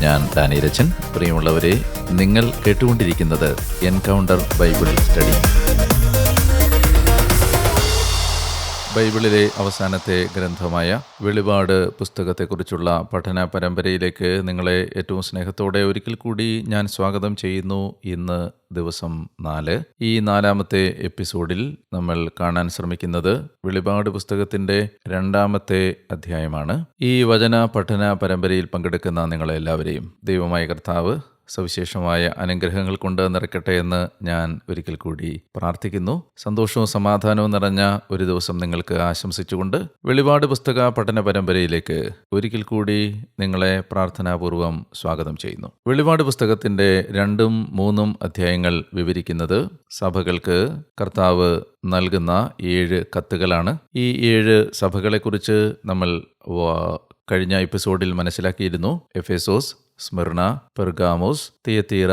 ഞാൻ ഡാനിരച്ചൻ. പ്രിയമുള്ളവരെ, നിങ്ങൾ കേട്ടുകൊണ്ടിരിക്കുന്നത് എൻകൗണ്ടർ ബൈബിൾ സ്റ്റഡി. ബൈബിളിലെ അവസാനത്തെ ഗ്രന്ഥമായ വെളിപാട് പുസ്തകത്തെക്കുറിച്ചുള്ള പഠന പരമ്പരയിലേക്ക് നിങ്ങളെ ഏറ്റവും സ്നേഹത്തോടെ ഒരിക്കൽ കൂടി ഞാൻ സ്വാഗതം ചെയ്യുന്നു. ഇന്ന് ദിവസം 4. ഈ 4ാമത്തെ എപ്പിസോഡിൽ നമ്മൾ കാണാൻ ശ്രമിക്കുന്നത് വെളിപാട് പുസ്തകത്തിന്റെ 2ാമത്തെ അധ്യായമാണ്. ഈ വചന പഠന പരമ്പരയിൽ പങ്കെടുക്കുന്ന നിങ്ങളെല്ലാവരെയും ദൈവമായ കർത്താവ് സവിശേഷമായ അനുഗ്രഹങ്ങൾ കൊണ്ട് നിറയ്ക്കട്ടെ എന്ന് ഞാൻ ഒരിക്കൽ കൂടി പ്രാർത്ഥിക്കുന്നു. സന്തോഷവും സമാധാനവും നിറഞ്ഞ ഒരു ദിവസം നിങ്ങൾക്ക് ആശംസിച്ചുകൊണ്ട് വെളിപാട് പുസ്തക പഠന പരമ്പരയിലേക്ക് ഒരിക്കൽ കൂടി നിങ്ങളെ പ്രാർത്ഥനാപൂർവം സ്വാഗതം ചെയ്യുന്നു. വെളിപാട് പുസ്തകത്തിന്റെ 2ഉം 3ഉം അധ്യായങ്ങൾ വിവരിക്കുന്നത് സഭകൾക്ക് കർത്താവ് നൽകുന്ന 7 കത്തുകളാണ്. ഈ 7 സഭകളെക്കുറിച്ച് നമ്മൾ കഴിഞ്ഞ എപ്പിസോഡിൽ മനസ്സിലാക്കിയിരുന്നു. എഫേസോസ്, സ്മിർന, പെർഗാമോസ്, തിയത്തീറ,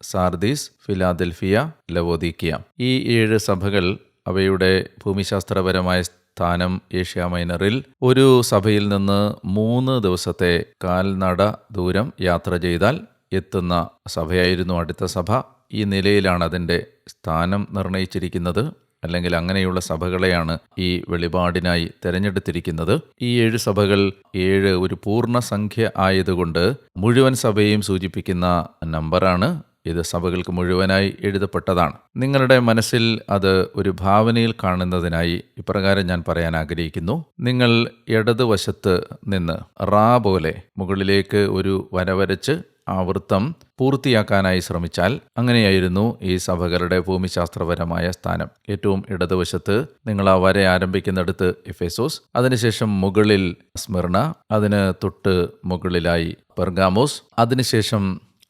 സാർദീസ്, ഫിലാദൽഫിയ, ലവോദീക്കിയ. ഈ 7 സഭകൾ അവയുടെ ഭൂമിശാസ്ത്രപരമായ സ്ഥാനം ഏഷ്യ മൈനറിൽ ഒരു സഭയിൽ നിന്ന് 3 ദിവസത്തെ കാൽനട ദൂരം യാത്ര ചെയ്താൽ എത്തുന്ന സഭയായിരുന്നു അടുത്ത സഭ. ഈ നിലയിലാണ് അതിൻ്റെ സ്ഥാനം നിർണയിച്ചിരിക്കുന്നത്. അല്ലെങ്കിൽ അങ്ങനെയുള്ള സഭകളെയാണ് ഈ വെളിപാടിനായി തിരഞ്ഞെടുത്തിരിക്കുന്നത്. ഈ 7 സഭകൾ 7 ഒരു പൂർണ്ണസംഖ്യ ആയതുകൊണ്ട് മുഴുവൻ സഭയെയും സൂചിപ്പിക്കുന്ന നമ്പറാണ്. ഇത് സഭകൾക്ക് മുഴുവനായി എഴുതപ്പെട്ടതാണ്. നിങ്ങളുടെ മനസ്സിൽ അത് ഒരു ഭാവനയിൽ കാണുന്നതിനായി ഇപ്രകാരം ഞാൻ പറയാൻ ആഗ്രഹിക്കുന്നു. നിങ്ങൾ ഇടതുവശത്ത് നിന്ന് റാ പോലെ മുകളിലേക്ക് ഒരു വര വരച്ച് ആ വൃത്തം പൂർത്തിയാക്കാനായി ശ്രമിച്ചാൽ അങ്ങനെയായിരുന്നു ഈ സഭകളുടെ ഭൂമിശാസ്ത്രപരമായ സ്ഥാനം. ഏറ്റവും ഇടതുവശത്ത് നിങ്ങൾ ആ വര ആരംഭിക്കുന്നിടത്ത് എഫേസോസ്, അതിനുശേഷം മുകളിൽ സ്മിർന, അതിന് തൊട്ട് മുകളിലായി പെർഗാമോസ്, അതിനുശേഷം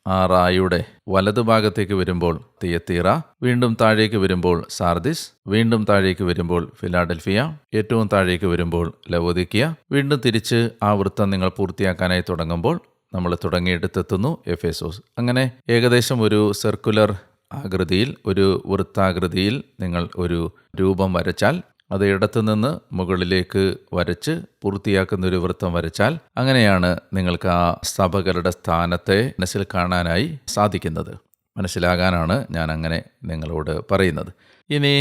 ആ റായുടെ വലതുഭാഗത്തേക്ക് വരുമ്പോൾ തിയത്തീറ, വീണ്ടും താഴേക്ക് വരുമ്പോൾ സാർദിസ്, വീണ്ടും താഴേക്ക് വരുമ്പോൾ ഫിലാഡൽഫിയ, ഏറ്റവും താഴേക്ക് വരുമ്പോൾ ലവോദിക്കിയ. വീണ്ടും തിരിച്ച് ആ വൃത്തം നിങ്ങൾ പൂർത്തിയാക്കാനായി തുടങ്ങുമ്പോൾ നമ്മൾ തുടങ്ങിയെടുത്തെത്തുന്നു എഫേസോസ്. അങ്ങനെ ഏകദേശം ഒരു സർക്കുലർ ആകൃതിയിൽ, ഒരു വൃത്താകൃതിയിൽ നിങ്ങൾ ഒരു രൂപം വരച്ചാൽ, അത് ഇടത്തുനിന്ന് മുകളിലേക്ക് വരച്ച് പൂർത്തിയാക്കുന്ന ഒരു വൃത്തം വരച്ചാൽ അങ്ങനെയാണ് നിങ്ങൾക്ക് ആ സഭകളുടെ സ്ഥാനത്തെ മനസ്സിൽ കാണാനായി സാധിക്കുന്നത്. മനസ്സിലാകാനാണ് ഞാൻ അങ്ങനെ നിങ്ങളോട് പറയുന്നത്. ഇനി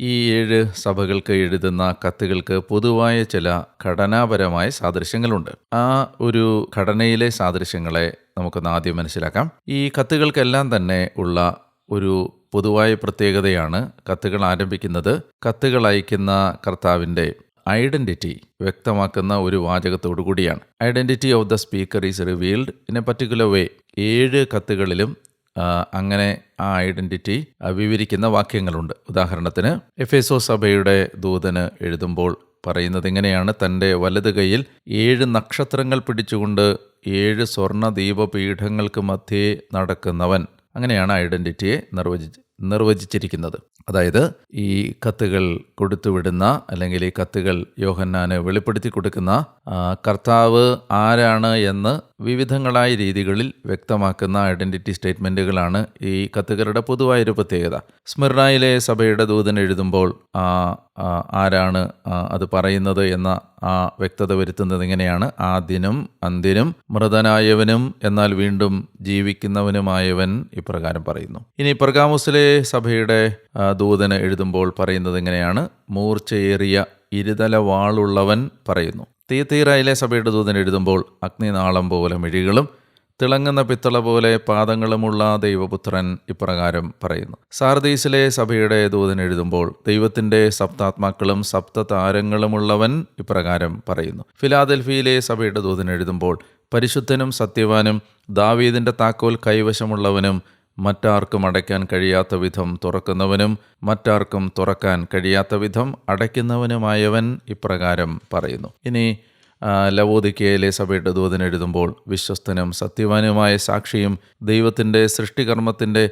ഈ 7 സഭകൾക്ക് എഴുതുന്ന കത്തുകൾക്ക് പൊതുവായ ചില ഘടനാപരമായ സാദൃശ്യങ്ങളുണ്ട്. ആ ഒരു ഘടനയിലെ സാദൃശ്യങ്ങളെ നമുക്കൊന്ന് ആദ്യം മനസ്സിലാക്കാം. ഈ കത്തുകൾക്കെല്ലാം തന്നെ ഉള്ള ഒരു പൊതുവായ പ്രത്യേകതയാണ് കത്തുകൾ ആരംഭിക്കുന്നത് കത്തുകൾ അയക്കുന്ന കർത്താവിൻ്റെ ഐഡന്റിറ്റി വ്യക്തമാക്കുന്ന ഒരു വാചകത്തോടു കൂടിയാണ്. Identity of the speaker is revealed in A particular വേ. 7 കത്തുകളിലും അങ്ങനെ ആ ഐഡന്റിറ്റി വിവരിക്കുന്ന വാക്യങ്ങളുണ്ട്. ഉദാഹരണത്തിന് എഫേസോസ് സഭയുടെ ദൂതന് എഴുതുമ്പോൾ പറയുന്നത് ഇങ്ങനെയാണ്: തൻ്റെ വലത് കൈയിൽ 7 നക്ഷത്രങ്ങൾ പിടിച്ചുകൊണ്ട് 7 സ്വർണ്ണ ദീപപീഠങ്ങൾക്ക് മധ്യേ നടക്കുന്നവൻ. അങ്ങനെയാണ് ഐഡന്റിറ്റിയെ നിർവചിച്ചിരിക്കുന്നത്. അതായത് ഈ കത്തുകൾ കൊടുത്തുവിടുന്ന, അല്ലെങ്കിൽ ഈ കത്തുകൾ യോഹന്നാന് വെളിപ്പെടുത്തി കൊടുക്കുന്ന കർത്താവ് ആരാണ് എന്ന് വിവിധങ്ങളായ രീതികളിൽ വ്യക്തമാക്കുന്ന ഐഡന്റിറ്റി സ്റ്റേറ്റ്മെൻറ്റുകളാണ് ഈ കത്തുകളുടെ പൊതുവായൊരു പ്രത്യേകത. സ്മിർനായിലെ സഭയുടെ ദൂതൻ എഴുതുമ്പോൾ ആരാണ് അത് പറയുന്നത് എന്ന ആ വ്യക്തത വരുത്തുന്നത് ഇങ്ങനെയാണ്: ആദ്യനും അന്ത്യനും മൃതനായവനും എന്നാൽ വീണ്ടും ജീവിക്കുന്നവനുമായവൻ ഇപ്രകാരം പറയുന്നു. ഇനി പെർഗാമോസിലെ സഭയുടെ ദൂതന് എഴുതുമ്പോൾ പറയുന്നത് ഇങ്ങനെയാണ്: മൂർച്ചയേറിയ ഇരുതല വാളുള്ളവൻ പറയുന്നു. തിയത്തീറയിലെ സഭയുടെ ദൂതൻ എഴുതുമ്പോൾ അഗ്നിനാളം പോലെ മിഴികളും തിളങ്ങുന്ന പിത്തള പോലെ പാദങ്ങളുമുള്ള ദൈവപുത്രൻ ഇപ്രകാരം പറയുന്നു. സാർദീസിലെ സഭയുടെ ദൂതൻ എഴുതുമ്പോൾ ദൈവത്തിൻ്റെ സപ്താത്മാക്കളും സപ്തതാരങ്ങളുമുള്ളവൻ ഇപ്രകാരം പറയുന്നു. ഫിലാദൽഫിയിലെ സഭയുടെ ദൂതൻ എഴുതുമ്പോൾ പരിശുദ്ധനും സത്യവാനും ദാവീദിൻ്റെ താക്കോൽ കൈവശമുള്ളവനും മറ്റാർക്കും അടയ്ക്കാൻ കഴിയാത്ത വിധം തുറക്കുന്നവനും മറ്റാർക്കും തുറക്കാൻ കഴിയാത്ത വിധം അടയ്ക്കുന്നവനുമായവൻ ഇപ്രകാരം പറയുന്നു. ഇനി ലവോദിക്കയിലെ സഭയുടെ ദൂതൻ എഴുതുമ്പോൾ വിശ്വസ്തനും സത്യവാനുമായ സാക്ഷിയും ദൈവത്തിൻ്റെ സൃഷ്ടികർമ്മത്തിൻ്റെ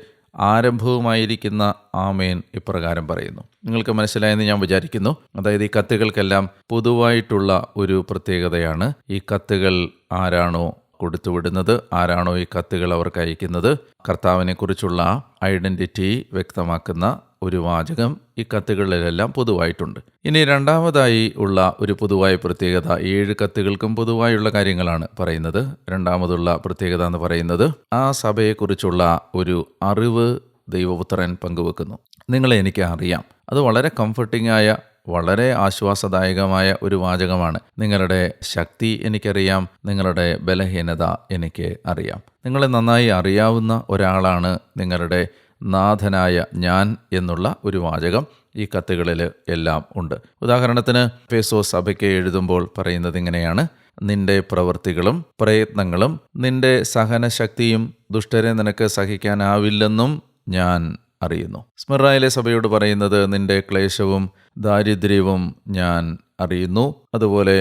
ആരംഭവുമായിരിക്കുന്ന ആമേൻ ഇപ്രകാരം പറയുന്നു. നിങ്ങൾക്ക് മനസ്സിലായെന്ന് ഞാൻ വിചാരിക്കുന്നു. അതായത് ഈ കത്തുകൾക്കെല്ലാം പൊതുവായിട്ടുള്ള ഒരു പ്രത്യേകതയാണ് ഈ കത്തുകൾ ആരാണോ കൊടുത്തുവിടുന്നത്, ആരാണോ ഈ കത്തുകൾ അവർക്ക് അയക്കുന്നത്, കർത്താവിനെക്കുറിച്ചുള്ള ഐഡന്റിറ്റി വ്യക്തമാക്കുന്ന ഒരു വാചകം ഈ കത്തുകളിലെല്ലാം പൊതുവായിട്ടുണ്ട്. ഇനി രണ്ടാമതായി ഉള്ള ഒരു പൊതുവായ പ്രത്യേകത, 7 കത്തുകൾക്കും പൊതുവായുള്ള കാര്യങ്ങളാണ് പറയുന്നത്. രണ്ടാമതുള്ള പ്രത്യേകത എന്ന് പറയുന്നത് ആ സഭയെക്കുറിച്ചുള്ള ഒരു അറിവ് ദൈവപുത്രൻ പങ്കുവെക്കുന്നു. നിങ്ങളെ എനിക്ക് അറിയാം. അത് വളരെ കംഫർട്ടിംഗ് ആയ, വളരെ ആശ്വാസദായകമായ ഒരു വാചകമാണ്. നിങ്ങളുടെ ശക്തി എനിക്കറിയാം, നിങ്ങളുടെ ബലഹീനത എനിക്ക് അറിയാം. നിങ്ങളെ നന്നായി അറിയാവുന്ന ഒരാളാണ് നിങ്ങളുടെ നാഥനായ ഞാൻ എന്നുള്ള ഒരു വാചകം ഈ കത്തുകളിൽ എല്ലാം ഉണ്ട്. ഉദാഹരണത്തിന് എഫേസോസ് സഭയ്ക്ക് എഴുതുമ്പോൾ പറയുന്നത് ഇങ്ങനെയാണ്: നിന്റെ പ്രവൃത്തികളും പ്രയത്നങ്ങളും നിന്റെ സഹനശക്തിയും ദുഷ്ടരെ നിനക്ക് സഹിക്കാനാവില്ലെന്നും ഞാൻ അറിയുന്നു. സ്മിർനയിലെ സഭയോട് പറയുന്നത് നിന്റെ ക്ലേശവും ദാരിദ്ര്യവും ഞാൻ അറിയുന്നു. അതുപോലെ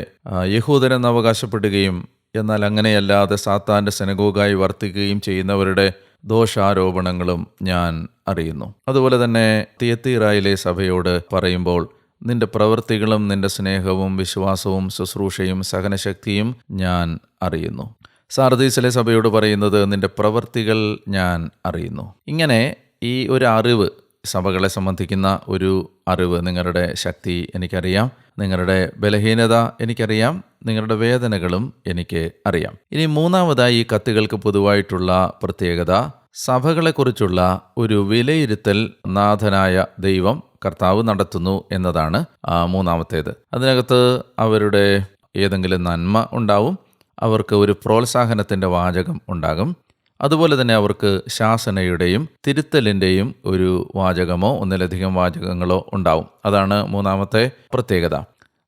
യഹൂദരെന്ന് അവകാശപ്പെടുകയും എന്നാൽ അങ്ങനെയല്ലാതെ സാത്താൻ്റെ സെനഗോഗായി വർത്തിക്കുകയും ചെയ്യുന്നവരുടെ ദോഷാരോപണങ്ങളും ഞാൻ അറിയുന്നു. അതുപോലെ തന്നെ തിയത്തീറയിലെ സഭയോട് പറയുമ്പോൾ നിന്റെ പ്രവൃത്തികളും നിന്റെ സ്നേഹവും വിശ്വാസവും ശുശ്രൂഷയും സഹനശക്തിയും ഞാൻ അറിയുന്നു. സാർദീസിലെ സഭയോട് പറയുന്നത് നിന്റെ പ്രവൃത്തികൾ ഞാൻ അറിയുന്നു. ഇങ്ങനെ ഈ ഒരു അറിവ്, സഭകളെ സംബന്ധിക്കുന്ന ഒരു അറിവ്, നിങ്ങളുടെ ശക്തി എനിക്കറിയാം, നിങ്ങളുടെ ബലഹീനത എനിക്കറിയാം, നിങ്ങളുടെ വേദനകളും എനിക്ക് അറിയാം. ഇനി മൂന്നാമതായി ഈ കത്തുകൾക്ക് പൊതുവായിട്ടുള്ള പ്രത്യേകത, സഭകളെക്കുറിച്ചുള്ള ഒരു വിലയിരുത്തൽ നാഥനായ ദൈവം കർത്താവ് നടത്തുന്നു എന്നതാണ് മൂന്നാമത്തേത്. അതിനകത്ത് അവരുടെ ഏതെങ്കിലും നന്മ ഉണ്ടാവും, അവർക്ക് ഒരു പ്രോത്സാഹനത്തിൻ്റെ വാചകം ഉണ്ടാകും, അതുപോലെ തന്നെ അവർക്ക് ശാസനയുടെയും തിരുത്തലിൻ്റെയും ഒരു വാചകമോ ഒന്നിലധികം വാചകങ്ങളോ ഉണ്ടാവും. അതാണ് മൂന്നാമത്തെ പ്രത്യേകത.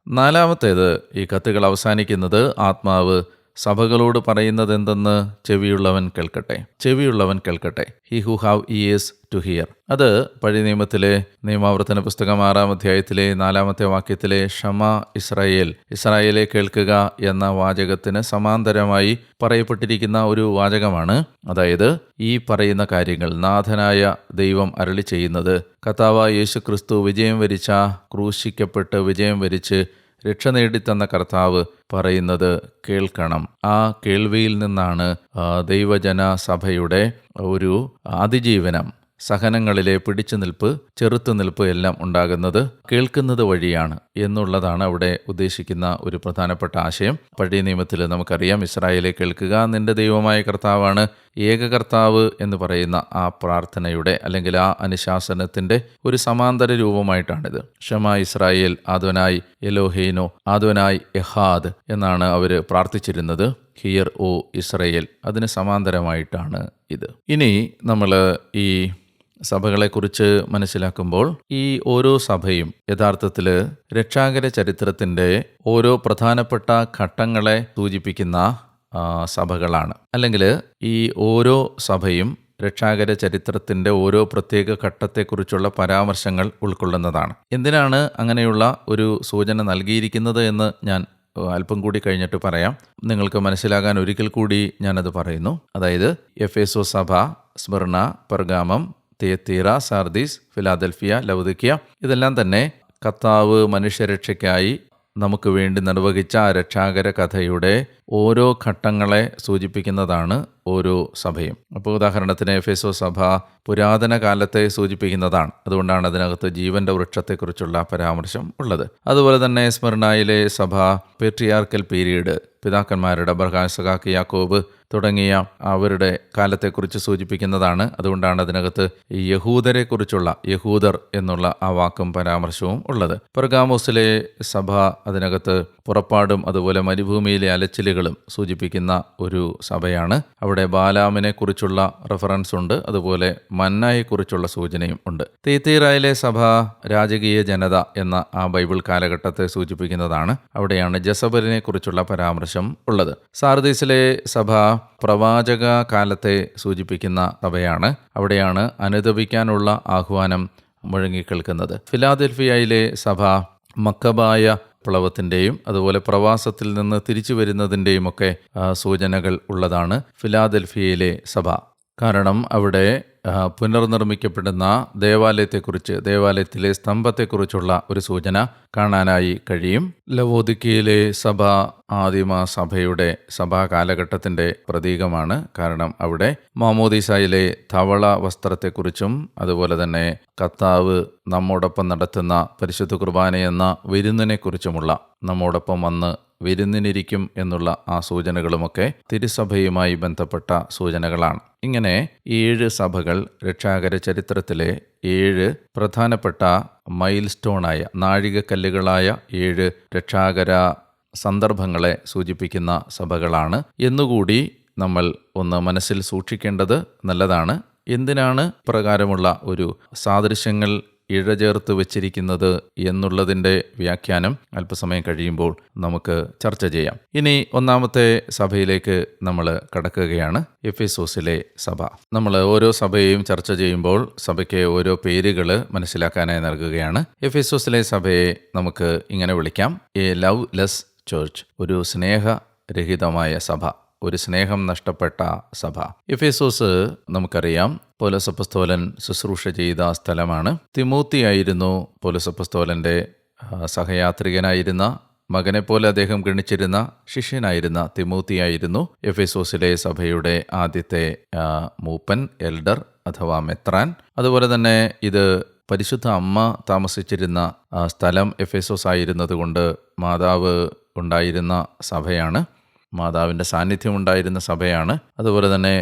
നാലാമത്തേത്, ഈ കത്തുകൾ അവസാനിക്കുന്നത് ആത്മാവ് സഭകളോട് പറയുന്നത് എന്തെന്ന് ചെവിയുള്ളവൻ കേൾക്കട്ടെ, ചെവിയുള്ളവൻ കേൾക്കട്ടെ. He who have ears to hear. അത് പഴയ നിയമത്തിലെ നിയമാവർത്തന പുസ്തകം 6-ാം അധ്യായത്തിലെ 4-ാമത്തെ വാക്യത്തിലെ ഷമ ഇസ്രായേൽ, ഇസ്രായേലെ കേൾക്കുക എന്ന വാചകത്തിന് സമാന്തരമായി പറയപ്പെട്ടിരിക്കുന്ന ഒരു വാചകമാണ്. അതായത് ഈ പറയുന്ന കാര്യങ്ങൾ നാഥനായ ദൈവം അരുളി ചെയ്യുന്നത്, കർത്താവായ യേശു ക്രിസ്തു വിജയം വരിച്ച, ക്രൂശിക്കപ്പെട്ട് വിജയം വരിച്ച് രക്ഷ നേടിത്തന്ന കർത്താവ് പറയുന്നത് കേൾക്കണം. ആ കേൾവിയിൽ നിന്നാണ് ദൈവജന സഭയുടെ ഒരു അതിജീവനം, സഹനങ്ങളിലെ പിടിച്ചു നിൽപ്പ്, ചെറുത്തുനിൽപ്പ് എല്ലാം ഉണ്ടാകുന്നത് കേൾക്കുന്നത് വഴിയാണ് എന്നുള്ളതാണ് അവിടെ ഉദ്ദേശിക്കുന്ന ഒരു പ്രധാനപ്പെട്ട ആശയം. പഴയ നിയമത്തിൽ നമുക്കറിയാം, ഇസ്രായേലെ കേൾക്കുക, നിന്റെ ദൈവമായ കർത്താവാണ് ഏക കർത്താവ് എന്ന് പറയുന്ന ആ പ്രാർത്ഥനയുടെ അല്ലെങ്കിൽ ആ അനുശാസനത്തിൻ്റെ ഒരു സമാന്തര രൂപമായിട്ടാണിത്. ഷമാ ഇസ്രായേൽ ആദ്വനായി എലോഹേനോ ആദ്വനായി എഹാദ് എന്നാണ് അവർ പ്രാർത്ഥിച്ചിരുന്നത്. ഹിയർ ഓ ഇസ്രായേൽ, അതിന് സമാന്തരമായിട്ടാണ് ഇത്. ഇനി നമ്മൾ ഈ സഭകളെക്കുറിച്ച് മനസ്സിലാക്കുമ്പോൾ ഈ ഓരോ സഭയും യഥാർത്ഥത്തിൽ രക്ഷാകര ചരിത്രത്തിൻ്റെ ഓരോ പ്രധാനപ്പെട്ട ഘട്ടങ്ങളെ സൂചിപ്പിക്കുന്ന സഭകളാണ്. അല്ലെങ്കിൽ ഈ ഓരോ സഭയും രക്ഷാകര ചരിത്രത്തിൻ്റെ ഓരോ പ്രത്യേക ഘട്ടത്തെക്കുറിച്ചുള്ള പരാമർശങ്ങൾ ഉൾക്കൊള്ളുന്നതാണ്. എന്തിനാണ് അങ്ങനെയുള്ള ഒരു സൂചന നൽകിയിരിക്കുന്നത് എന്ന് ഞാൻ അല്പം കൂടി കഴിഞ്ഞിട്ട് പറയാം. നിങ്ങൾക്ക് മനസ്സിലാകാൻ ഒരിക്കൽ കൂടി ഞാനത് പറയുന്നു. അതായത് എഫേസോ സഭ, സ്മിർന, പെർഗാമം, തിയത്തീറ, സാർദീസ്, ഫിലാദൽഫിയ, ലവുദിക്യ, ഇതെല്ലാം തന്നെ കർത്താവ് മനുഷ്യരക്ഷയ്ക്കായി നമുക്ക് വേണ്ടി നിർവഹിച്ച രക്ഷാകര കഥയുടെ ഓരോ ഘട്ടങ്ങളെ സൂചിപ്പിക്കുന്നതാണ് ഓരോ സഭയും. അപ്പോൾ ഉദാഹരണത്തിന് എഫേസോ സഭ പുരാതന കാലത്തെ സൂചിപ്പിക്കുന്നതാണ്. അതുകൊണ്ടാണ് അതിനകത്ത് ജീവന്റെ വൃക്ഷത്തെക്കുറിച്ചുള്ള പരാമർശം ഉള്ളത്. അതുപോലെ തന്നെ സ്മിർനയിലെ സഭ പേട്രിയാർക്കൽ പീരീഡ്, പിതാക്കന്മാരുടെ അബ്രഹാം, ഇസഹാക്ക്, യാക്കോബ് തുടങ്ങിയ അവരുടെ കാലത്തെക്കുറിച്ച് സൂചിപ്പിക്കുന്നതാണ്. അതുകൊണ്ടാണ് അതിനകത്ത് യഹൂദരെക്കുറിച്ചുള്ള യഹൂദർ എന്നുള്ള ആ വാക്കും പരാമർശവും ഉള്ളത്. പെർഗാമോസിലെ സഭ അതിനകത്ത് പുറപ്പാടും അതുപോലെ മരുഭൂമിയിലെ അലച്ചിലുകളും സൂചിപ്പിക്കുന്ന ഒരു സഭയാണ്. അവിടെ ബാലാമിനെ കുറിച്ചുള്ള റെഫറൻസ് ഉണ്ട്, അതുപോലെ മന്നായെക്കുറിച്ചുള്ള സൂചനയും ഉണ്ട്. തിയത്തീറയിലെ സഭ രാജകീയ ജനത എന്ന ആ ബൈബിൾ കാലഘട്ടത്തെ സൂചിപ്പിക്കുന്നതാണ്. അവിടെയാണ് ജസബലിനെ കുറിച്ചുള്ള പരാമർശം ഉള്ളത്. സാർദീസിലെ സഭ പ്രവാചക കാലത്തെ സൂചിപ്പിക്കുന്ന സഭയാണ്. അവിടെയാണ് അനുതപിക്കാനുള്ള ആഹ്വാനം മുഴങ്ങിക്കേൾക്കുന്നത്. ഫിലാദൽഫിയയിലെ സഭ മക്കബായ പ്ലവത്തിൻ്റെയും അതുപോലെ പ്രവാസത്തിൽ നിന്ന് തിരിച്ചു വരുന്നതിൻ്റെയും ഒക്കെ സൂചനകൾ ഉള്ളതാണ് ഫിലാദൽഫിയയിലെ സഭ. കാരണം അവിടെ പുനർനിർമ്മിക്കപ്പെടുന്ന ദേവാലയത്തിലെ സ്തംഭത്തെക്കുറിച്ചുള്ള ഒരു സൂചന കാണാനായി കഴിയും. ലവോദിക്കയിലെ സഭ ആദിമ സഭയുടെ സഭാ കാലഘട്ടത്തിൻ്റെ പ്രതീകമാണ്. കാരണം അവിടെ മാമോദീസായിലെ ധവള വസ്ത്രത്തെക്കുറിച്ചും അതുപോലെ തന്നെ കർത്താവ് നമ്മോടൊപ്പം നടത്തുന്ന പരിശുദ്ധ കുർബാനയെന്ന വിരുന്നിനെക്കുറിച്ചുമുള്ള നമ്മോടൊപ്പം വന്ന് വിരുന്നിനിരിക്കും എന്നുള്ള ആ സൂചനകളുമൊക്കെ തിരുസഭയുമായി ബന്ധപ്പെട്ട സൂചനകളാണ്. ഇങ്ങനെ 7 സഭകൾ രക്ഷാകര ചരിത്രത്തിലെ 7 പ്രധാനപ്പെട്ട മൈൽ സ്റ്റോണായ നാഴികക്കല്ലുകളായ 7 രക്ഷാകര സന്ദർഭങ്ങളെ സൂചിപ്പിക്കുന്ന സഭകളാണ് എന്നുകൂടി നമ്മൾ ഒന്ന് മനസ്സിൽ സൂക്ഷിക്കേണ്ടത് നല്ലതാണ്. എന്തിനാണ് പ്രകാരമുള്ള ഒരു സാദൃശ്യങ്ങൾ ഇഴചേർത്ത് വച്ചിരിക്കുന്നത് എന്നുള്ളതിൻ്റെ വ്യാഖ്യാനം അല്പസമയം കഴിയുമ്പോൾ നമുക്ക് ചർച്ച ചെയ്യാം. ഇനി ഒന്നാമത്തെ സഭയിലേക്ക് നമ്മൾ കടക്കുകയാണ്, എഫേസോസിലെ സഭ. നമ്മൾ ഓരോ സഭയെയും ചർച്ച ചെയ്യുമ്പോൾ സഭയ്ക്ക് ഓരോ പേരുകൾ മനസ്സിലാക്കാനായി നൽകുകയാണ്. എഫേസോസിലെ സഭയെ നമുക്ക് ഇങ്ങനെ വിളിക്കാം, എ ലവ് ലെസ് ചർച്ച്, ഒരു സ്നേഹരഹിതമായ സഭ, ഒരു സ്നേഹം നഷ്ടപ്പെട്ട സഭ. എഫേസോസ് നമുക്കറിയാം പൗലോസ് അപ്പോസ്തലൻ ശുശ്രൂഷ ചെയ്ത സ്ഥലമാണ്. തിമോത്തിയായിരുന്നു പൗലോസ് അപ്പോസ്തലൻ്റെ സഹയാത്രികനായിരുന്ന, മകനെപ്പോലെ അദ്ദേഹം ഗണിച്ചിരുന്ന ശിഷ്യനായിരുന്ന തിമോത്തിയായിരുന്നു എഫേസോസിലെ സഭയുടെ ആദ്യത്തെ മൂപ്പൻ, എൽഡർ അഥവാ മെത്രാൻ. അതുപോലെ തന്നെ ഇത് പരിശുദ്ധ അമ്മ താമസിച്ചിരുന്ന സ്ഥലം എഫേസോസ് ആയിരുന്നതുകൊണ്ട് മാതാവ് ഉണ്ടായിരുന്ന സഭയാണ്, മാതാവിൻ്റെ സാന്നിധ്യം ഉണ്ടായിരുന്ന സഭയാണ്. അതുപോലെ തന്നെ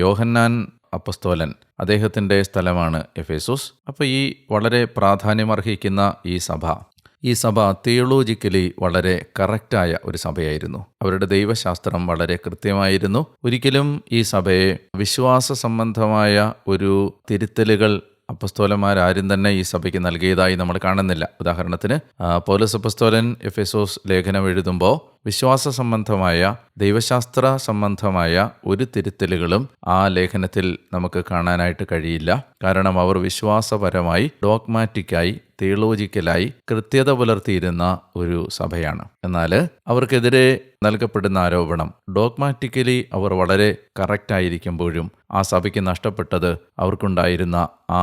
യോഹന്നാൻ അപ്പസ്തോലൻ അദ്ദേഹത്തിൻ്റെ സ്ഥലമാണ് എഫേസോസ്. അപ്പോൾ ഈ വളരെ പ്രാധാന്യമർഹിക്കുന്ന ഈ സഭ തിയോളജിക്കലി വളരെ കറക്റ്റായ ഒരു സഭയായിരുന്നു. അവരുടെ ദൈവശാസ്ത്രം വളരെ കൃത്യമായിരുന്നു. ഒരിക്കലും ഈ സഭയെ വിശ്വാസ സംബന്ധമായ ഒരു തിരുത്തലുകൾ അപ്പസ്തോലന്മാരാരും തന്നെ ഈ സഭയ്ക്ക് നൽകിയതായി നമ്മൾ കാണുന്നില്ല. ഉദാഹരണത്തിന് പൗലോസ് അപ്പസ്തോലൻ എഫേസോസ് ലേഖനം എഴുതുമ്പോൾ വിശ്വാസ സംബന്ധമായ ദൈവശാസ്ത്ര സംബന്ധമായ ഒരു തിരുത്തലുകളും ആ ലേഖനത്തിൽ നമുക്ക് കാണാനായിട്ട് കഴിയില്ല. കാരണം അവർ വിശ്വാസപരമായി ഡോഗ്മാറ്റിക്കായി തിയോളജിക്കലായി കൃത്യത പുലർത്തിയിരുന്ന ഒരു സഭയാണ്. എന്നാൽ അവർക്കെതിരെ നൽകപ്പെടുന്ന ആരോപണം ഡോഗ്മാറ്റിക്കലി അവർ വളരെ കറക്റ്റായിരിക്കുമ്പോഴും ആ സഭയ്ക്ക് നഷ്ടപ്പെട്ടത് അവർക്കുണ്ടായിരുന്ന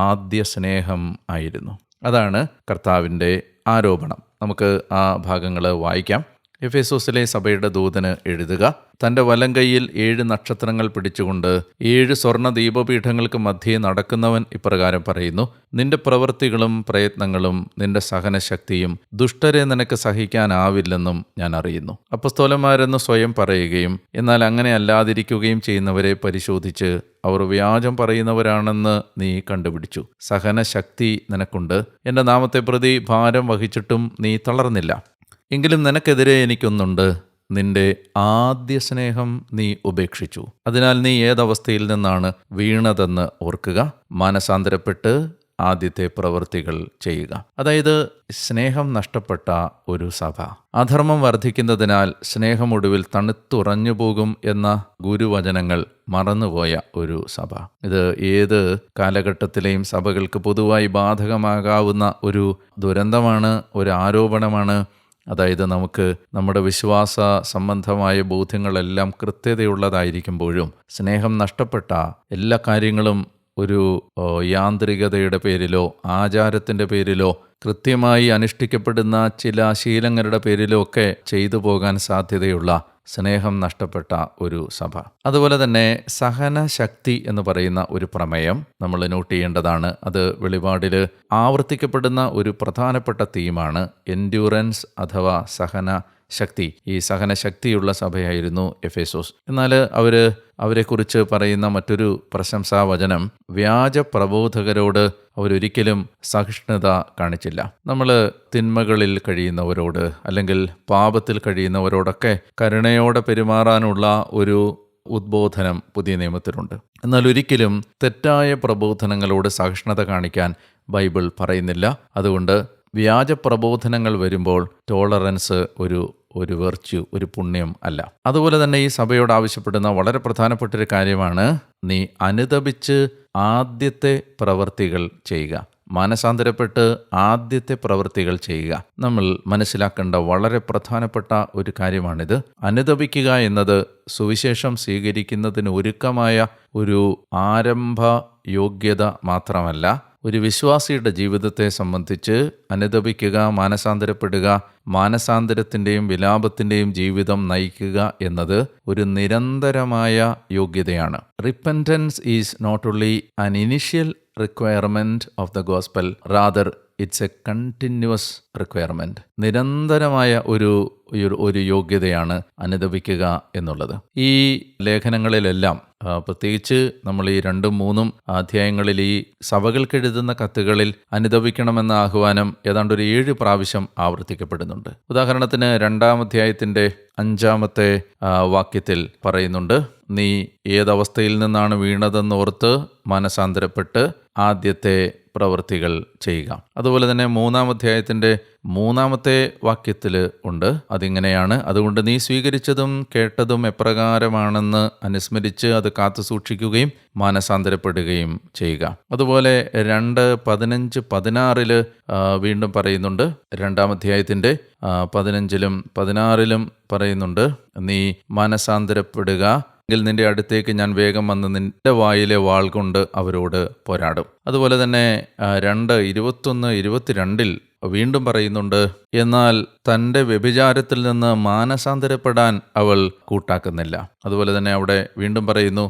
ആദ്യ സ്നേഹം ആയിരുന്നു. അതാണ് കർത്താവിൻ്റെ ആരോപണം. നമുക്ക് ആ ഭാഗങ്ങൾ വായിക്കാം. എഫേസോസിലെ സഭയുടെ ദൂതന് എഴുതുക, തൻ്റെ വലങ്കൈയിൽ 7 നക്ഷത്രങ്ങൾ പിടിച്ചുകൊണ്ട് 7 സ്വർണ്ണ ദീപപീഠങ്ങൾക്ക് മധ്യേ നടക്കുന്നവൻ ഇപ്രകാരം പറയുന്നു: നിന്റെ പ്രവൃത്തികളും പ്രയത്നങ്ങളും നിന്റെ സഹനശക്തിയും ദുഷ്ടരെ നിനക്ക് സഹിക്കാനാവില്ലെന്നും ഞാൻ അറിയുന്നു. അപ്പസ്തോലന്മാരെന്ന് സ്വയം പറയുകയും എന്നാൽ അങ്ങനെ അല്ലാതിരിക്കുകയും ചെയ്യുന്നവരെ പരിശോധിച്ച് അവർ വ്യാജം പറയുന്നവരാണെന്ന് നീ കണ്ടുപിടിച്ചു. സഹനശക്തി നിനക്കുണ്ട്, എൻ്റെ നാമത്തെ പ്രതി ഭാരം വഹിച്ചിട്ടും നീ തളർന്നില്ല. എങ്കിലും നിനക്കെതിരെ എനിക്കൊന്നുണ്ട്, നിന്റെ ആദ്യ സ്നേഹം നീ ഉപേക്ഷിച്ചു. അതിനാൽ നീ ഏതവസ്ഥയിൽ നിന്നാണ് വീണതെന്ന് ഓർക്കുക, മാനസാന്തരപ്പെട്ട് ആദ്യത്തെ പ്രവൃത്തികൾ ചെയ്യുക. അതായത് സ്നേഹം നഷ്ടപ്പെട്ട ഒരു സഭ, അധർമ്മം വർദ്ധിക്കുന്നതിനാൽ സ്നേഹം ഒടുവിൽ തണുത്തുറഞ്ഞു പോകും എന്ന ഗുരുവചനങ്ങൾ മറന്നുപോയ ഒരു സഭ. ഇത് ഏത് കാലഘട്ടത്തിലെയും സഭകൾക്ക് പൊതുവായി ബാധകമാകാവുന്ന ഒരു ദുരന്തമാണ്, ഒരു ആരോപണമാണ്. അതായത് നമുക്ക് നമ്മുടെ വിശ്വാസ സംബന്ധമായ ബോധ്യങ്ങളെല്ലാം കൃത്യതയുള്ളതായിരിക്കുമ്പോഴും സ്നേഹം നഷ്ടപ്പെട്ട എല്ലാ കാര്യങ്ങളും ഒരു യാന്ത്രികതയുടെ പേരിലോ ആചാരത്തിൻ്റെ പേരിലോ കൃത്യമായി അനുഷ്ഠിക്കപ്പെടുന്ന ചില ശീലങ്ങളുടെ പേരിലോ ഒക്കെ ചെയ്തു പോകാൻ സാധ്യതയുള്ള സ്നേഹം നഷ്ടപ്പെട്ട ഒരു സഭ. അതുപോലെ തന്നെ സഹനശക്തി എന്ന് പറയുന്ന ഒരു പ്രമേയം നമ്മൾ നോട്ട് ചെയ്യേണ്ടതാണ്. അത് വെളിപാടിൽ ആവർത്തിക്കപ്പെടുന്ന ഒരു പ്രധാനപ്പെട്ട തീമാണ് എൻഡ്യൂറൻസ് അഥവാ സഹനശക്തി. ഈ സഹനശക്തിയുള്ള സഭയായിരുന്നു എഫേസോസ്. എന്നാൽ അവരെക്കുറിച്ച് പറയുന്ന മറ്റൊരു പ്രശംസാവചനം, വ്യാജ പ്രബോധകരോട് അവരൊരിക്കലും സഹിഷ്ണുത കാണിച്ചില്ല. നമ്മൾ തിന്മകളിൽ കഴിയുന്നവരോട് അല്ലെങ്കിൽ പാപത്തിൽ കഴിയുന്നവരോടൊക്കെ കരുണയോടെ പെരുമാറാനുള്ള ഒരു ഉദ്ബോധനം പുതിയ നിയമത്തിലുണ്ട്. എന്നാൽ ഒരിക്കലും തെറ്റായ പ്രബോധനങ്ങളോട് സഹിഷ്ണുത കാണിക്കാൻ ബൈബിൾ പറയുന്നില്ല. അതുകൊണ്ട് വ്യാജ പ്രബോധനങ്ങൾ വരുമ്പോൾ ടോളറൻസ് ഒരു വെർച്യു, ഒരു പുണ്യം അല്ല. അതുപോലെ തന്നെ ഈ സഭയോട് ആവശ്യപ്പെടുന്ന വളരെ പ്രധാനപ്പെട്ടൊരു കാര്യമാണ്, നീ അനുതപിച്ച് ആദ്യത്തെ പ്രവൃത്തികൾ ചെയ്യുക. മാനസാന്തരപ്പെട്ട് ആദ്യത്തെ പ്രവൃത്തികൾ ചെയ്യുക. നമ്മൾ മനസ്സിലാക്കേണ്ട വളരെ പ്രധാനപ്പെട്ട ഒരു കാര്യമാണിത്. അനുതപിക്കുക എന്നത് സുവിശേഷം സ്വീകരിക്കുന്നതിന് ഒരുക്കമായ ഒരു ആരംഭ യോഗ്യത മാത്രമല്ല, ഒരു വിശ്വാസിയുടെ ജീവിതത്തെ സംബന്ധിച്ച് അനുതപിക്കുക, മാനസാന്തരപ്പെടുക, മാനസാന്തരത്തിൻ്റെയും വിലാപത്തിൻ്റെയും ജീവിതം നയിക്കുക എന്നത് ഒരു നിരന്തരമായ യോഗ്യതയാണ്. Repentance is not only an initial requirement of the gospel, rather it's a continuous requirement. നിരന്തരമായ ഒരു യോഗ്യതയാണ് അനുതപിക്കുക എന്നുള്ളത്. ഈ ലേഖനങ്ങളിലെല്ലാം പ്രത്യേകിച്ച് നമ്മൾ ഈ 2-3 അധ്യായങ്ങളിൽ ഈ സഭകൾക്കെഴുതുന്ന കത്തുകളിൽ അനുതപിക്കണമെന്ന ആഹ്വാനം ഏതാണ്ട് ഒരു 7 പ്രാവശ്യം ആവർത്തിക്കപ്പെടുന്നുണ്ട്. ഉദാഹരണത്തിന് 2-ാം അധ്യായത്തിൻ്റെ 5-ാമത്തെ വാക്യത്തിൽ പറയുന്നുണ്ട്, നീ ഏതവസ്ഥയിൽ നിന്നാണ് വീണതെന്നോർത്ത് മാനസാന്തരപ്പെട്ട് ആദ്യത്തെ പ്രവൃത്തികൾ ചെയ്യുക. അതുപോലെ തന്നെ 3-ാം അധ്യായത്തിൻ്റെ 3-ാമത്തെ വാക്യത്തിൽ ഉണ്ട്, അതിങ്ങനെയാണ്, അതുകൊണ്ട് നീ സ്വീകരിച്ചതും കേട്ടതും എപ്രകാരമാണെന്ന് അനുസ്മരിച്ച് അത് കാത്തു സൂക്ഷിക്കുകയും മാനസാന്തരപ്പെടുകയും ചെയ്യുക. അതുപോലെ 2:15-16 വീണ്ടും പറയുന്നുണ്ട്. 2-ാം അധ്യായത്തിൻ്റെ 15-ലും 16-ലും പറയുന്നുണ്ട്, നീ മാനസാന്തരപ്പെടുക എങ്കിൽ നിന്റെ അടുത്തേക്ക് ഞാൻ വേഗം വന്ന് നിന്റെ വായിലെ വാൾ കൊണ്ട് അവരോട് പോരാടും. അതുപോലെ തന്നെ 2:21-22 വീണ്ടും പറയുന്നുണ്ട്, എന്നാൽ തൻ്റെ വ്യഭിചാരത്തിൽ നിന്ന് മാനസാന്തരപ്പെടാൻ അവൾ കൂട്ടാക്കുന്നില്ല. അതുപോലെ തന്നെ അവിടെ വീണ്ടും പറയുന്നു,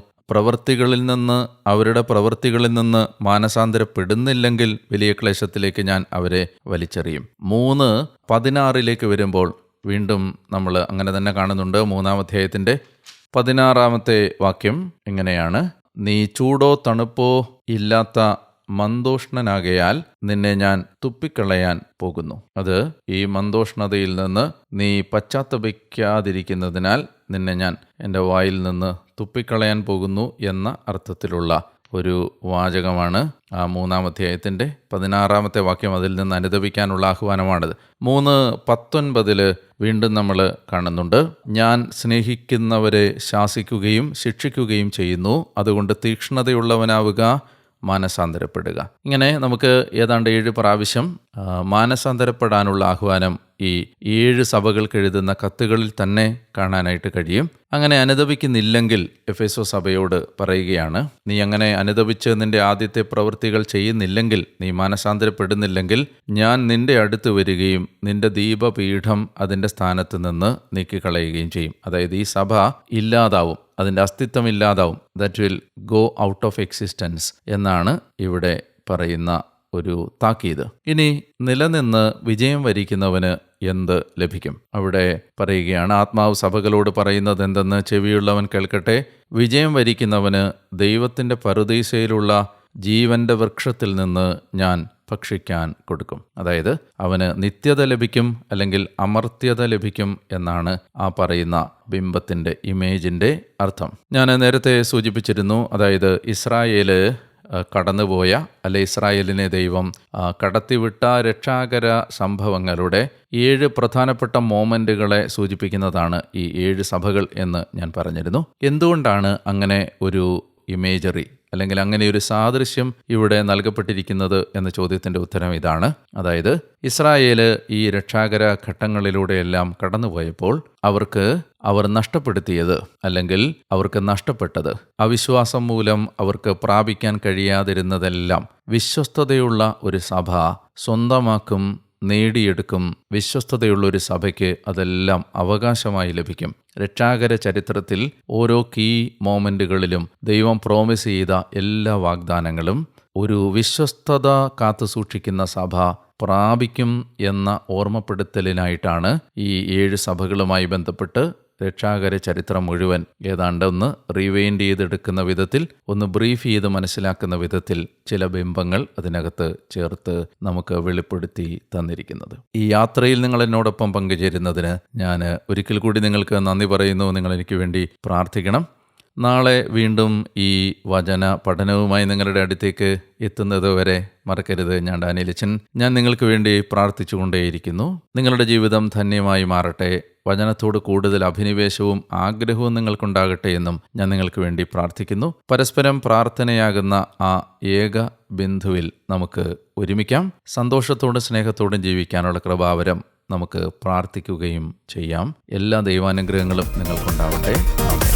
അവരുടെ പ്രവൃത്തികളിൽ നിന്ന് മാനസാന്തരപ്പെടുന്നില്ലെങ്കിൽ വലിയ ക്ലേശത്തിലേക്ക് ഞാൻ അവരെ വലിച്ചെറിയും. 3:16 വരുമ്പോൾ വീണ്ടും നമ്മൾ അങ്ങനെ തന്നെ കാണുന്നുണ്ട്. 3-ാം അധ്യായത്തിൻ്റെ 16-ാമത്തെ വാക്യം ഇങ്ങനെയാണ്, നീ ചൂടോ തണുപ്പോ ഇല്ലാത്ത മന്ദോഷ്ണനാകയാൽ നിന്നെ ഞാൻ തുപ്പിക്കളയാൻ പോകുന്നു. അത് ഈ മന്ദോഷ്ണതയിൽ നിന്ന് നീ പശ്ചാത്തപിക്കാതിരിക്കുന്നതിനാൽ നിന്നെ ഞാൻ എൻ്റെ വായിൽ നിന്ന് തുപ്പിക്കളയാൻ പോകുന്നു എന്ന അർത്ഥത്തിലുള്ള ഒരു വാചകമാണ് ആ 3-ാം അധ്യായത്തിൻ്റെ 16-ാമത്തെ വാക്യം. അതിൽ നിന്ന് അനുതപിക്കാനുള്ള ആഹ്വാനമാണിത്. 3:19 വീണ്ടും നമ്മൾ കാണുന്നുണ്ട്, ഞാൻ സ്നേഹിക്കുന്നവരെ ശാസിക്കുകയും ശിക്ഷിക്കുകയും ചെയ്യുന്നു, അതുകൊണ്ട് തീക്ഷ്ണതയുള്ളവനാവുക, മാനസാന്തരപ്പെടുക. ഇങ്ങനെ നമുക്ക് ഏതാണ്ട് 7 പ്രാവശ്യം മാനസാന്തരപ്പെടാനുള്ള ആഹ്വാനം ഈ 7 സഭകൾക്ക് എഴുതുന്ന കത്തുകളിൽ തന്നെ കാണാനായിട്ട് കഴിയും. അങ്ങനെ അനുതപിക്കുന്നില്ലെങ്കിൽ എഫെസോ സഭയോട് പറയുകയാണ്, നീ അങ്ങനെ അനുതപിച്ച് നിന്റെ ആദ്യത്തെ പ്രവൃത്തികൾ ചെയ്യുന്നില്ലെങ്കിൽ, നീ മാനസാന്തരപ്പെടുന്നില്ലെങ്കിൽ, ഞാൻ നിന്റെ അടുത്ത് വരികയും നിന്റെ ദീപപീഠം അതിൻ്റെ സ്ഥാനത്ത് നിന്ന് നീക്കിക്കളയുകയും ചെയ്യും. അതായത് ഈ സഭ ഇല്ലാതാവും, അതിൻ്റെ അസ്തിത്വം ഇല്ലാതാവും. That will go out of existence എന്നാണ് ഇവിടെ പറയുന്ന ഒരു താക്കീത്. ഇനി നിലനിന്ന് വിജയം വരിക്കുന്നവന് എന്ത് ലഭിക്കും? അവിടെ പറയുകയാണ്, ആത്മാവ് സഭകളോട് പറയുന്നത് എന്തെന്ന് ചെവിയുള്ളവൻ കേൾക്കട്ടെ. വിജയം വരിക്കുന്നവന് ദൈവത്തിൻ്റെ പറുദീസയിലുള്ള ജീവന്റെ വൃക്ഷത്തിൽ നിന്ന് ഞാൻ ഭക്ഷിക്കാൻ കൊടുക്കും. അതായത് അവന് നിത്യത ലഭിക്കും, അല്ലെങ്കിൽ അമർത്യത ലഭിക്കും എന്നാണ് ആ പറയുന്ന ബിംബത്തിൻ്റെ ഇമേജിൻ്റെ അർത്ഥം. ഞാൻ നേരത്തെ സൂചിപ്പിച്ചിരുന്നു, അതായത് ഇസ്രായേല് കടന്നുപോയ, അല്ലെ ഇസ്രായേലിനെ ദൈവം കടത്തിവിട്ട രക്ഷാകര സംഭവങ്ങളുടെ 7 പ്രധാനപ്പെട്ട മോമെൻറ്റുകളെ സൂചിപ്പിക്കുന്നതാണ് ഈ 7 സഭകൾ എന്ന് ഞാൻ പറഞ്ഞിരുന്നു. എന്തുകൊണ്ടാണ് അങ്ങനെ ഒരു ഇമേജറി അല്ലെങ്കിൽ അങ്ങനെ ഒരു സാദൃശ്യം ഇവിടെ നൽകപ്പെട്ടിരിക്കുന്നത് എന്ന ചോദ്യത്തിൻ്റെ ഉത്തരം ഇതാണ്. അതായത് ഇസ്രായേല് ഈ രക്ഷാകര ഘട്ടങ്ങളിലൂടെയെല്ലാം കടന്നുപോയപ്പോൾ അവർ നഷ്ടപ്പെടുത്തിയത്, അല്ലെങ്കിൽ അവർക്ക് നഷ്ടപ്പെട്ടത്, അവിശ്വാസം മൂലം അവർക്ക് പ്രാപിക്കാൻ കഴിയാതിരുന്നതെല്ലാം വിശ്വസ്തതയുള്ള ഒരു സഭ സ്വന്തമാക്കും, നേടിയെടുക്കും. വിശ്വസ്തതയുള്ളൊരു സഭയ്ക്ക് അതെല്ലാം അവകാശമായി ലഭിക്കും. രക്ഷാകര ചരിത്രത്തിൽ ഓരോ കീ മോമെൻറ്റുകളിലും ദൈവം പ്രോമിസ് ചെയ്ത എല്ലാ വാഗ്ദാനങ്ങളും ഒരു വിശ്വസ്തത കാത്തു സൂക്ഷിക്കുന്ന സഭ പ്രാപിക്കും എന്ന ഓർമ്മപ്പെടുത്തലിനായിട്ടാണ് ഈ 7 സഭകളുമായി ബന്ധപ്പെട്ട് രക്ഷാകര ചരിത്രം മുഴുവൻ ഏതാണ്ട് ഒന്ന് റീവൈൻഡ് ചെയ്തെടുക്കുന്ന വിധത്തിൽ, ഒന്ന് ബ്രീഫ് ചെയ്ത് മനസ്സിലാക്കുന്ന വിധത്തിൽ ചില ബിംബങ്ങൾ അതിനകത്ത് ചേർത്ത് നമുക്ക് വെളിപ്പെടുത്തി തന്നിരിക്കുന്നത്. ഈ യാത്രയിൽ നിങ്ങൾ എന്നോടൊപ്പം പങ്കുചേരുന്നതിന് ഞാൻ ഒരിക്കൽ കൂടി നിങ്ങൾക്ക് നന്ദി പറയുന്നു. നിങ്ങൾ എനിക്ക് വേണ്ടി പ്രാർത്ഥിക്കണം. നാളെ വീണ്ടും ഈ വചന പഠനവുമായി നിങ്ങളുടെ അടുത്തേക്ക് എത്തുന്നത് വരെ മറക്കരുത്. ഞാൻ ഡാനിയലച്ചൻ. ഞാൻ നിങ്ങൾക്ക് വേണ്ടി പ്രാർത്ഥിച്ചുകൊണ്ടേയിരിക്കുന്നു. നിങ്ങളുടെ ജീവിതം ധന്യമായി മാറട്ടെ. വചനത്തോട് കൂടുതൽ അഭിനിവേശവും ആഗ്രഹവും നിങ്ങൾക്കുണ്ടാകട്ടെ എന്നും ഞാൻ നിങ്ങൾക്ക് വേണ്ടി പ്രാർത്ഥിക്കുന്നു. പരസ്പരം പ്രാർത്ഥനയാകുന്ന ആ ഏക ബിന്ദുവിൽ നമുക്ക് ഒരുമിക്കാം. സന്തോഷത്തോടും സ്നേഹത്തോടും ജീവിക്കാനുള്ള കൃപാവരം നമുക്ക് പ്രാർത്ഥിക്കുകയും ചെയ്യാം. എല്ലാ ദൈവാനുഗ്രഹങ്ങളും നിങ്ങൾക്കുണ്ടാവട്ടെ. ആമേൻ.